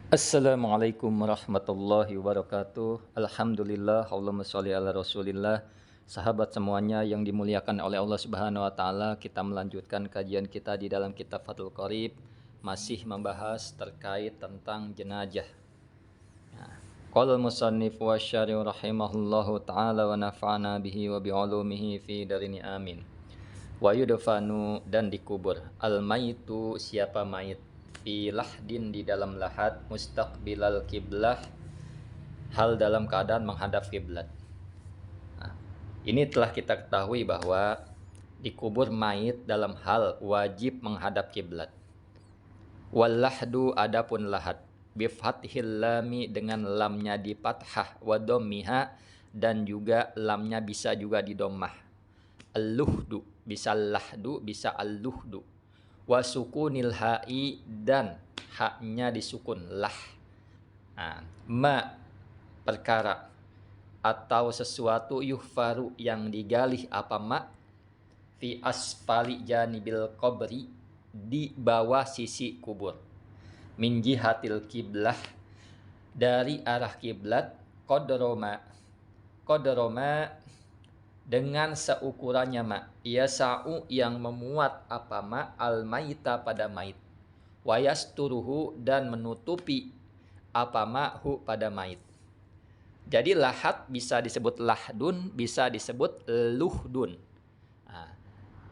Assalamualaikum warahmatullahi wabarakatuh. Alhamdulillah, Allahumma sholli ala Rasulillah. Sahabat semuanya yang dimuliakan oleh Allah Subhanahu wa taala, kita melanjutkan kajian kita di dalam kitab Fathul Qorib, masih membahas terkait tentang jenazah. Qala al-musannif wa syari'u rahimahullahu taala wa nafa'ana bihi wa bi ulumihi fi darini amin. Wa yudfanu dan dikubur. Al-maitu siapa mayit? Fi lahdin di dalam lahat, mustaqbilal kiblah hal dalam keadaan menghadap kiblat. Nah, ini telah kita ketahui bahwa dikubur mayit dalam hal wajib menghadap kiblat. Wal lahdu adapun lahat bi fathil lami dengan lamnya di fathah wa dhammiha dan juga lamnya bisa juga di dhammah. Al-luhdu bisa lahdu bisa al-luhdu. Wa sukunil ha'i dan haknya disukun lah. Nah, ma perkara atau sesuatu yuhfaru yang digali apa ma fi asfali janibil qabri di bawah sisi kubur. Min jihatil kiblah dari arah kiblat qadrama dengan seukurannya ma yasa'u yang memuat apa ma al maita pada mait wayasturuhu dan menutupi apa ma hu pada mait. Jadi lahat bisa disebut lahdun, bisa disebut luhdun. Nah,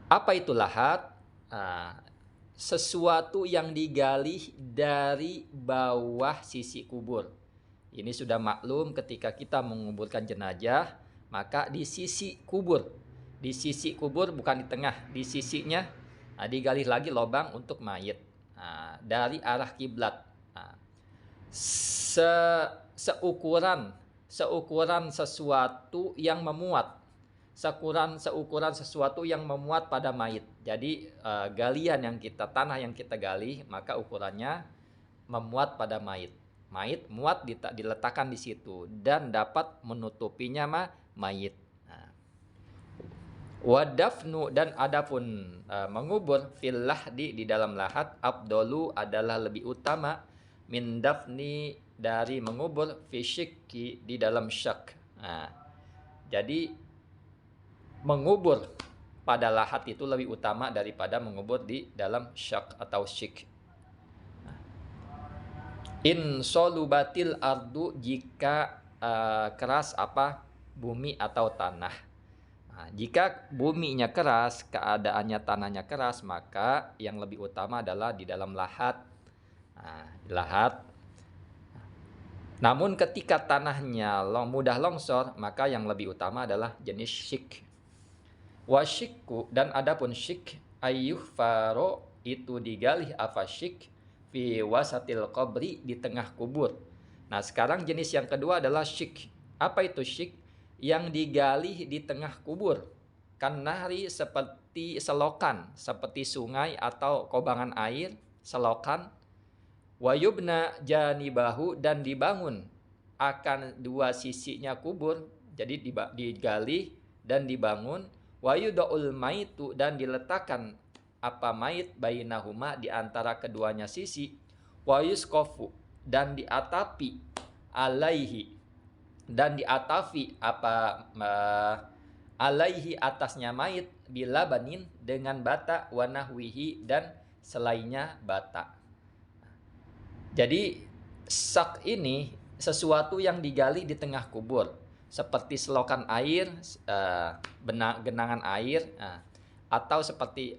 apa itu lahat? Nah, sesuatu yang digali dari bawah sisi kubur. Ini sudah maklum ketika kita menguburkan jenazah, maka di sisi kubur. Di sisi kubur bukan di tengah, di sisinya digali lagi lubang untuk mayit. Nah, dari arah kiblat. Nah, seukuran sesuatu yang memuat. Seukuran sesuatu yang memuat pada mayit. Jadi galian yang kita tanah yang kita gali, maka ukurannya memuat pada mayit. Mayit muat diletakkan di situ dan dapat menutupinya mayit. Nah, wadafnu dan adapun mengubur fil lahdi di dalam lahat afdalu adalah lebih utama min dafni dari mengubur fi syikki di dalam syak. Nah, jadi mengubur pada lahat itu lebih utama daripada mengubur di dalam syak atau syik. In solubatil ardu jika keras apa bumi atau tanah. Nah, jika buminya keras, keadaannya tanahnya keras, maka yang lebih utama adalah di dalam lahat. Nah, lahat. Namun ketika tanahnya mudah longsor, maka yang lebih utama adalah jenis syik. Wasyikku dan adapun syik ayyuh faro itu digali apa syik fi wasatil qabri di tengah kubur. Nah, sekarang jenis yang kedua adalah syik. Apa itu syik? Yang digali di tengah kubur. Kan nahri seperti selokan, seperti sungai atau kobangan air, selokan. Wayubna janibahu dan dibangun akan dua sisinya kubur. Jadi digali dan dibangun. Wayudaul maitu dan diletakkan apa mait bainahuma di antara keduanya sisi. Wayuskofu dan diatapi alaihi dan diatafi apa alaihi atasnya mait bila banin dengan bata wanahwihi dan selainnya bata. Jadi sak ini sesuatu yang digali di tengah kubur seperti selokan air, genangan air, atau seperti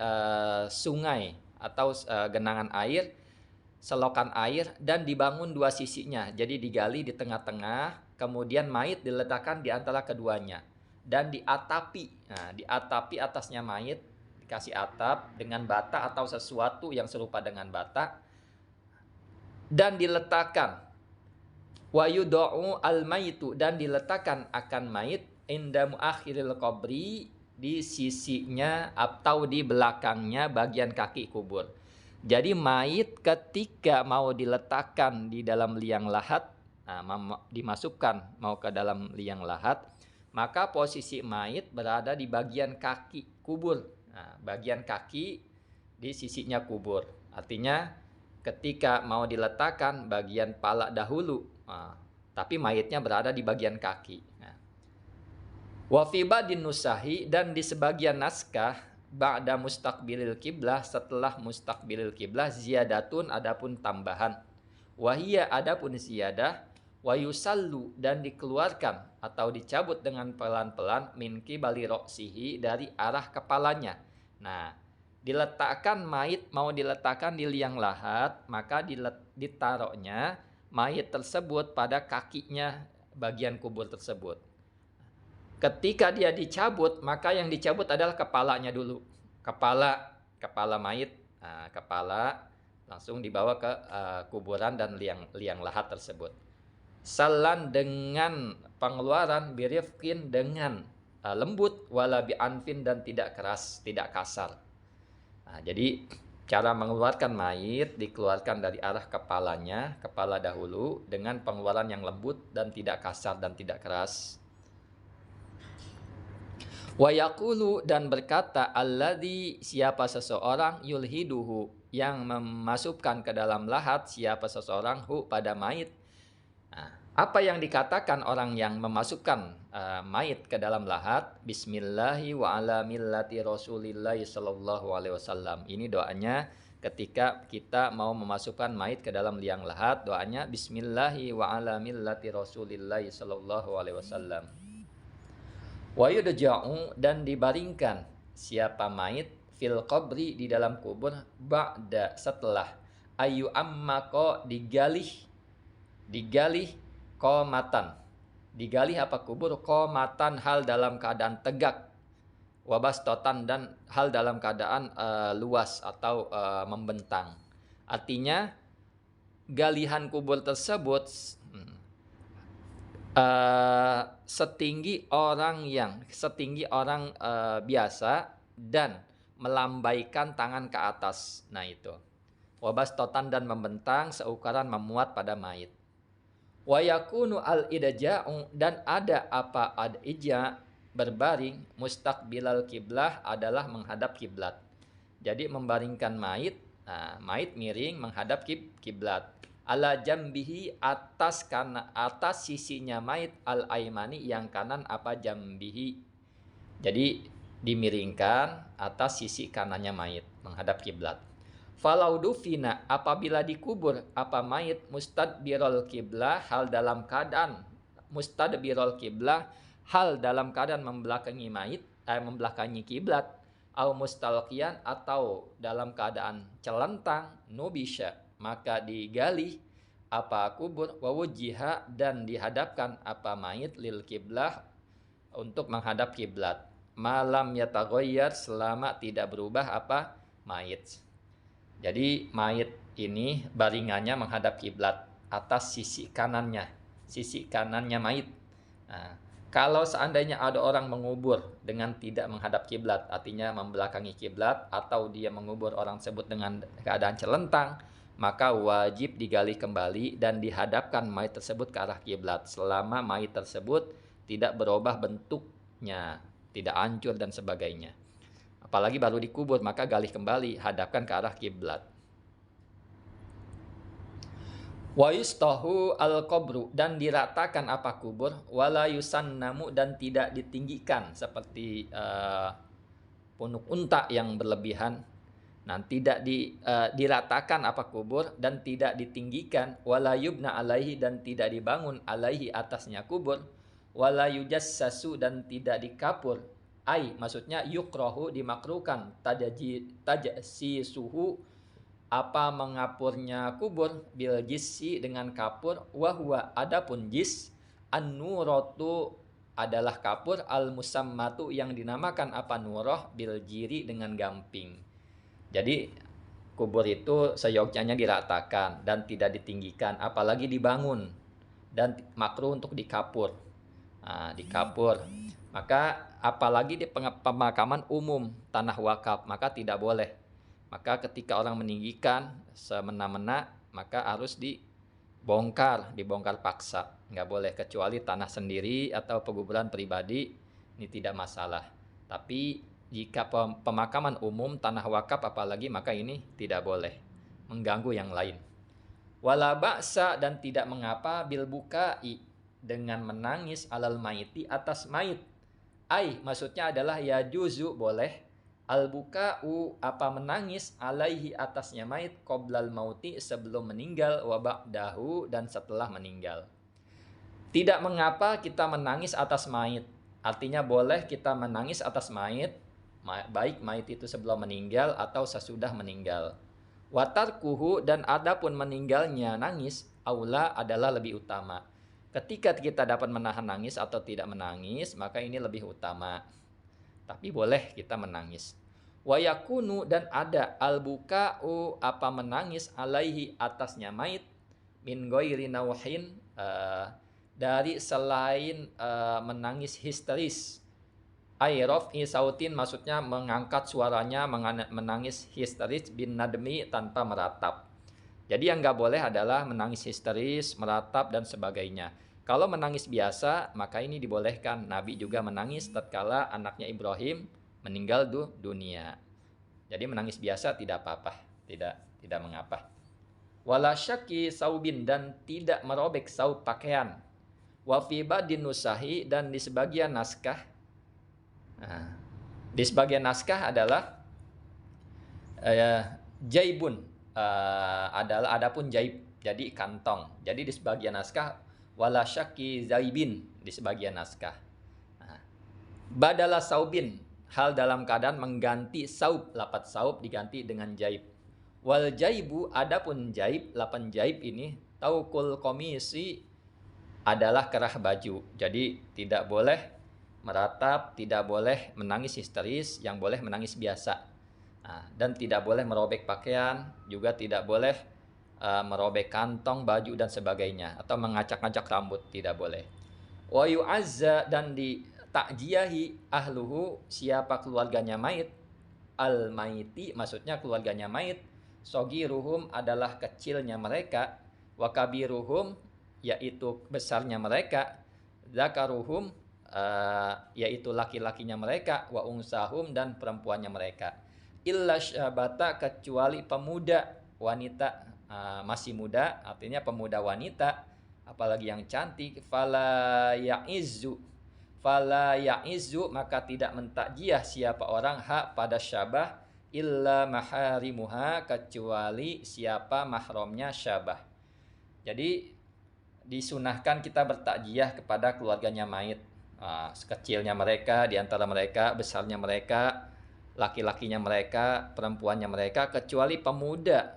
sungai atau genangan air, selokan air dan dibangun dua sisinya. Jadi digali di tengah-tengah, kemudian mayit diletakkan di antara keduanya dan diatapi. Nah, diatapi atasnya mayit dikasih atap dengan bata atau sesuatu yang serupa dengan bata dan diletakkan wa yudau al maitu dan diletakkan akan mayit inda muakhiril qabri di sisinya atau di belakangnya bagian kaki kubur. Jadi mayit ketika mau diletakkan di dalam liang lahat, dimasukkan mau ke dalam liang lahat, maka posisi mayit berada di bagian kaki kubur. Nah, bagian kaki di sisinya kubur. Artinya ketika mau diletakkan bagian pala dahulu, tapi mayitnya berada di bagian kaki. Wa fi badin nusahi, dan di sebagian naskah ba'da mustaqbilil kiblah, setelah mustaqbilil kiblah, ziyadatun, adapun tambahan. Wahia, adapun ziyadah, wa yusallu, dan dikeluarkan atau dicabut dengan pelan-pelan, min qibali roksihi, dari arah kepalanya. Nah, diletakkan mayit, mau diletakkan di liang lahat, maka ditaruhnya mayit tersebut pada kakinya bagian kubur tersebut. Ketika dia dicabut, maka yang dicabut adalah kepalanya dulu. Kepala mayit, kepala langsung dibawa ke kuburan dan liang lahat tersebut. Salan, dengan pengeluaran, birifkin, dengan lembut, wala bi'anfin, dan tidak keras, tidak kasar. Jadi cara mengeluarkan mayit, dikeluarkan dari arah kepalanya, kepala dahulu, dengan pengeluaran yang lembut dan tidak kasar dan tidak keras. Wa yaqulu, dan berkata, alladzi, siapa seseorang, yulhiduhu, yang memasukkan ke dalam lahat, siapa seseorang, hu, pada mayit. Apa yang dikatakan orang yang memasukkan mayit ke dalam lahat? Bismillahi wa ala millati Rasulillahi sallallahu alaihi wasallam. Ini doanya ketika kita mau memasukkan mayit ke dalam liang lahat, doanya Bismillahi wa ala millati Rasulillahi sallallahu alaihi wasallam. Wa yudja'u, dan dibaringkan siapa mayit, fil qabri, di dalam kubur, ba'da, setelah, ayu ammako, digalih qomatan, digalih apa kubur, qomatan, hal dalam keadaan tegak, wabastotan, dan hal dalam keadaan luas atau membentang. Artinya galihan kubur tersebut setinggi orang biasa, dan melambaikan tangan ke atas. Nah itu. Wabastotan, dan membentang seukuran memuat pada mayit. Wa yakunu al-idja'u, dan ada apa ad-ija, berbaring, mustaqbilal kiblah, adalah menghadap kiblat. Jadi membaringkan mayit, mayit miring menghadap kiblat. Ala jambihi, atas sisinya mayit, al aimani, yang kanan, apa jambihi. Jadi dimiringkan atas sisi kanannya mayit menghadap kiblat. Falau dufina, apabila dikubur apa mayit, mustadbirul kiblah, hal dalam keadaan membelakangi mayit, membelakangi kiblat, au mustalqiyan, atau dalam keadaan celentang, nubisha, maka digali apa kubur, wawujiha, dan dihadapkan apa mayit, lil kiblah, untuk menghadap kiblat, malam yataghayyar, selama tidak berubah apa mayit. Jadi mayit ini baringannya menghadap kiblat atas sisi kanannya mayit. Kalau seandainya ada orang mengubur dengan tidak menghadap kiblat, artinya membelakangi kiblat, atau dia mengubur orang tersebut dengan keadaan celentang, maka wajib digali kembali dan dihadapkan mayit tersebut ke arah kiblat selama mayit tersebut tidak berubah bentuknya, tidak hancur dan sebagainya. Apalagi baru dikubur, maka gali kembali, hadapkan ke arah kiblat. Wa yustahu al-qabru, dan diratakan apa kubur, wala yusannamu, dan tidak ditinggikan seperti punuk unta yang berlebihan. Nah, tidak diratakan apa kubur dan tidak ditinggikan, wala yubna alaihi, dan tidak dibangun alaihi, atasnya kubur, wala yujassasu, dan tidak dikapur. Maksudnya yukrahu, dimakruhkan, tajsisuhu, apa mengapurnya kubur, bil jissi, dengan kapur, wahwa, adapun jis, an-nuratu, adalah kapur, al-musammatu, yang dinamakan apa nuroh, bil jiri, dengan gamping. Jadi kubur itu seyogyanya diratakan dan tidak ditinggikan, apalagi dibangun, dan makruh untuk dikapur. Dikapur. Maka apalagi di pemakaman umum, tanah wakaf, maka tidak boleh. Maka ketika orang meninggikan semena-mena, maka harus dibongkar paksa. Nggak boleh, kecuali tanah sendiri atau penguburan pribadi, ini tidak masalah. Tapi jika pemakaman umum, tanah wakaf apalagi, maka ini tidak boleh. mengganggu yang lain. Wala ba'sa, dan tidak mengapa bil bukai, dengan menangis alal maiti, atas mait. Maksudnya adalah ya juzu, boleh, al buka'u, apa menangis, alaihi, atasnya mait, qoblal mauti, sebelum meninggal, wa ba'dahu, dan setelah meninggal. Tidak mengapa kita menangis atas mait, artinya boleh kita menangis atas mait, baik mait itu sebelum meninggal atau sesudah meninggal. Watarkuhu, dan adapun meninggalnya nangis, aula, adalah lebih utama. Ketika kita dapat menahan nangis atau tidak menangis, maka ini lebih utama. Tapi boleh kita menangis. Wayakunu, dan ada albuka'u, apa menangis, alaihi, atasnya mait, min ghairi nauhin, dari selain menangis histeris. Rofi sautin, maksudnya mengangkat suaranya, menangis histeris, bin nadmi, tanpa meratap. Jadi yang nggak boleh adalah menangis histeris, meratap, dan sebagainya. Kalau menangis biasa, maka ini dibolehkan. Nabi juga menangis tatkala anaknya Ibrahim meninggal dunia. Jadi menangis biasa tidak apa-apa, tidak mengapa. Wala syaki saubin, dan tidak merobek saub pakaian. Wa fi badin nusahi, dan di sebagian naskah. Nah, di sebagian naskah adalah jaibun, adalah adapun jaib, jadi kantong. Jadi di sebagian naskah wala syaki zaibin, di sebagian naskah. Nah, badala saubin, hal dalam keadaan mengganti saub, lapat saub diganti dengan jaib. Wal jaibu, adapun jaib, lapan jaib ini taukul komisi, adalah kerah baju. Jadi tidak boleh meratap, tidak boleh menangis histeris, yang boleh menangis biasa. Nah, dan tidak boleh merobek pakaian, juga tidak boleh merobek kantong, baju, dan sebagainya, atau mengacak-acak rambut, tidak boleh. Wa yu'azza, dan di takjiyahi ahluhu, siapa keluarganya mait, al maiti, maksudnya keluarganya mait, sogiruhum, adalah kecilnya mereka, wa kabiruhum, yaitu besarnya mereka, zakaruhum, yaitu laki-lakinya mereka, wa unsahum, dan perempuannya mereka. Illa syabata, kecuali pemuda, wanita masih muda, artinya pemuda wanita, apalagi yang cantik. Fala ya'izu, maka tidak mentakjiah siapa orang pada syabah, illa maharimuha, kecuali siapa mahramnya syabah. Jadi disunahkan kita bertakjiah kepada keluarganya mayit, sekecilnya mereka, diantara mereka, besarnya mereka, laki-lakinya mereka, perempuannya mereka, kecuali pemuda,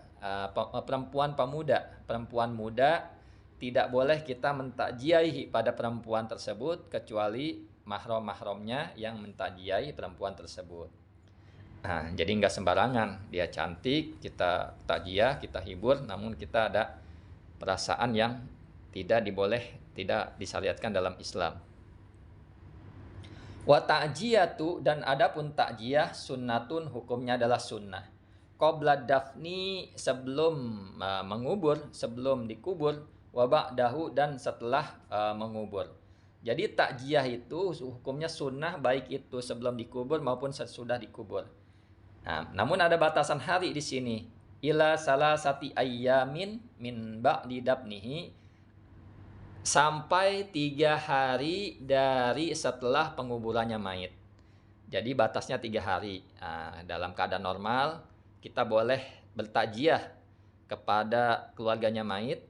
perempuan muda, tidak boleh kita mentakjiahi pada perempuan tersebut kecuali mahram-mahramnya yang mentakjiahi perempuan tersebut. Jadi nggak sembarangan, dia cantik kita takjiah, kita hibur, namun kita ada perasaan yang tidak disyariatkan dalam Islam. Wa ta'jiyatu, dan adapun takjiah sunnatun, hukumnya adalah sunnah. Qabla dafni, sebelum mengubur, sebelum dikubur, wa ba'dahu, dan setelah mengubur. Jadi takjiah itu hukumnya sunnah, baik itu sebelum dikubur maupun sesudah dikubur. Namun ada batasan hari di sini. Ila salasati ayyamin min ba'di dafnihi, sampai 3 hari dari setelah penguburannya mayit. Jadi batasnya 3 hari. Dalam keadaan normal kita boleh bertakjiah kepada keluarganya mayit,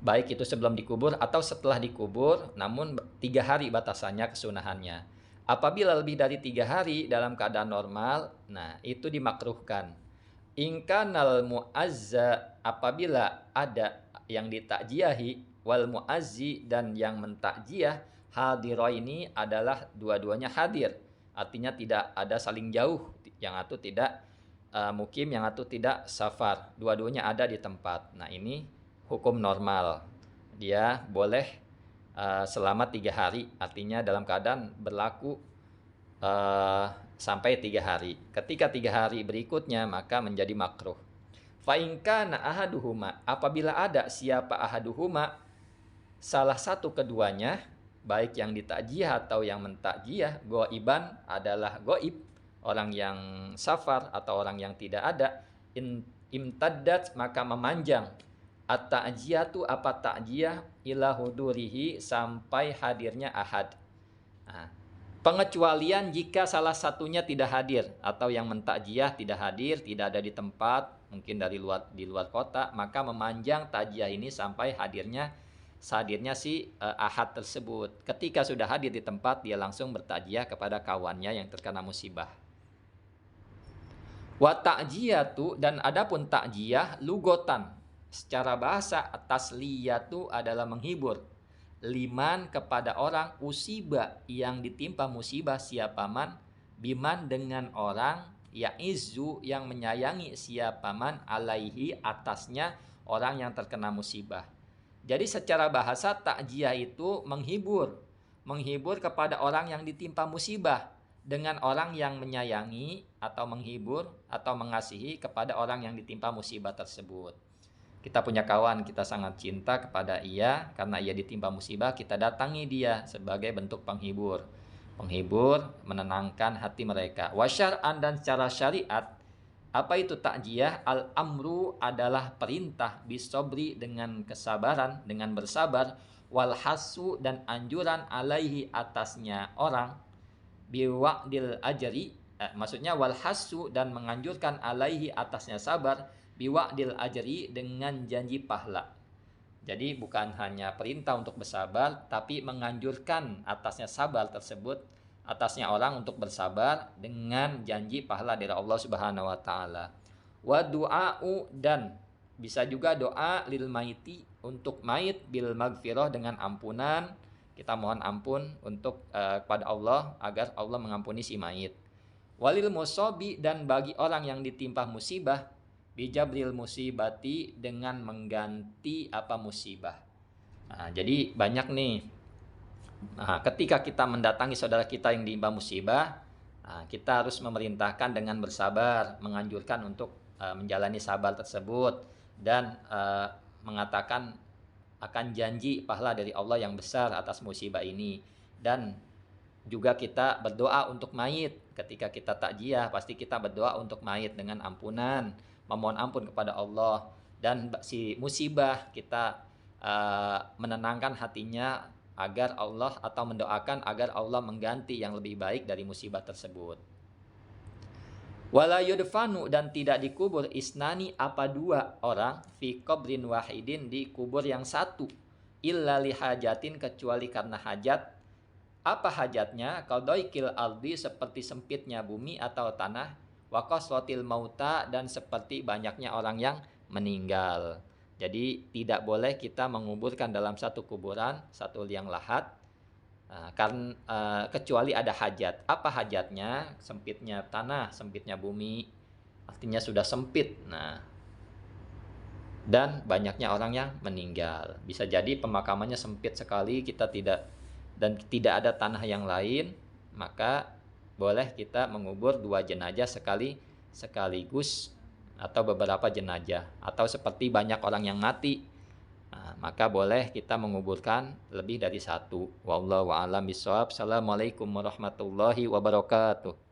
baik itu sebelum dikubur atau setelah dikubur, namun 3 hari batasannya, kesunahannya. Apabila lebih dari 3 hari dalam keadaan normal, itu dimakruhkan. Ingkanal mu'azza, apabila ada yang ditakjiahi, wal mu'azzi, dan yang mentakjiah, hadiraini, adalah dua-duanya hadir, artinya tidak ada saling jauh, yang satu tidak mukim, yang satu tidak safar, dua-duanya ada di tempat. Ini hukum normal, dia boleh selama 3 hari, artinya dalam keadaan berlaku sampai 3 hari. Ketika 3 hari berikutnya maka menjadi makruh. Fa in kana ahaduhuma, apabila ada siapa ahaduhuma, salah satu keduanya, baik yang ditakjiah atau yang mentakjiah, goiban, adalah goib, orang yang safar atau orang yang tidak ada, imtaddat maka memanjang at-ta'jiyatu apa ta'jiyah ila hudurihi sampai hadirnya ahad. Nah, pengecualian jika salah satunya tidak hadir atau yang mentakjiyah tidak hadir, tidak ada di tempat, mungkin di luar kota, maka memanjang takjiyah ini sampai hadirnya si ahad tersebut. Ketika sudah hadir di tempat, dia langsung bertakjiyah kepada kawannya yang terkena musibah. Wa ta'jiyatu dan adapun takjiyah lugotan secara bahasa tasliyatu adalah menghibur liman kepada orang usiba yang ditimpa musibah siapaman biman dengan orang yaizu yang menyayangi siapaman alaihi atasnya orang yang terkena musibah. Jadi secara bahasa takjiyah itu menghibur kepada orang yang ditimpa musibah dengan orang yang menyayangi atau menghibur atau mengasihi kepada orang yang ditimpa musibah tersebut. Kita punya kawan, kita sangat cinta kepada ia karena ia ditimpa musibah, kita datangi dia sebagai bentuk penghibur. Penghibur, menenangkan hati mereka. Wasyar'an dan secara syariat, apa itu takjiyah? Al-amru adalah perintah bisobri dengan kesabaran, dengan bersabar, wal hasu dan anjuran alaihi atasnya orang, biwa'dil ajri, maksudnya wal hasu dan menganjurkan alaihi atasnya sabar, biwa'dil ajri dengan janji pahala. Jadi bukan hanya perintah untuk bersabar, tapi menganjurkan atasnya sabar tersebut, atasnya orang untuk bersabar dengan janji pahala dari Allah Subhanahu wa taala. Wa du'a'u dan bisa juga doa lil maiti untuk mayit bil magfirah dengan ampunan. Kita mohon ampun untuk kepada Allah agar Allah mengampuni si mayit. Walil musobi dan bagi orang yang ditimpa musibah bijabril musibati dengan mengganti apa musibah. Nah, jadi banyak nih. Nah, ketika kita mendatangi saudara kita yang ditimpa musibah, kita harus memerintahkan dengan bersabar, menganjurkan untuk menjalani sabar tersebut dan mengatakan akan janji pahala dari Allah yang besar atas musibah ini. Dan juga kita berdoa untuk mayit. Ketika kita takjiyah, pasti kita berdoa untuk mayit dengan ampunan, memohon ampun kepada Allah. Dan si musibah kita menenangkan hatinya agar Allah, atau mendoakan agar Allah mengganti yang lebih baik dari musibah tersebut. Wala yudfanu dan tidak dikubur isnani apa dua orang fi qabrin wahidin di kubur yang satu illa lihajatin kecuali karena hajat. Apa hajatnya? Qadaikil ardi seperti sempitnya bumi atau tanah, wa qaswatil mauta dan seperti banyaknya orang yang meninggal. Jadi tidak boleh kita menguburkan dalam satu kuburan, satu liang lahat, kecuali ada hajat. Apa hajatnya? Sempitnya tanah, sempitnya bumi, artinya sudah sempit. Nah, dan banyaknya orang yang meninggal. Bisa jadi pemakamannya sempit sekali, kita tidak ada tanah yang lain, maka boleh kita mengubur dua jenazah sekaligus atau beberapa jenazah, atau seperti banyak orang yang mati, maka boleh kita menguburkan lebih dari satu. Wallahu a'lam bishawab. Assalamualaikum warahmatullahi wabarakatuh.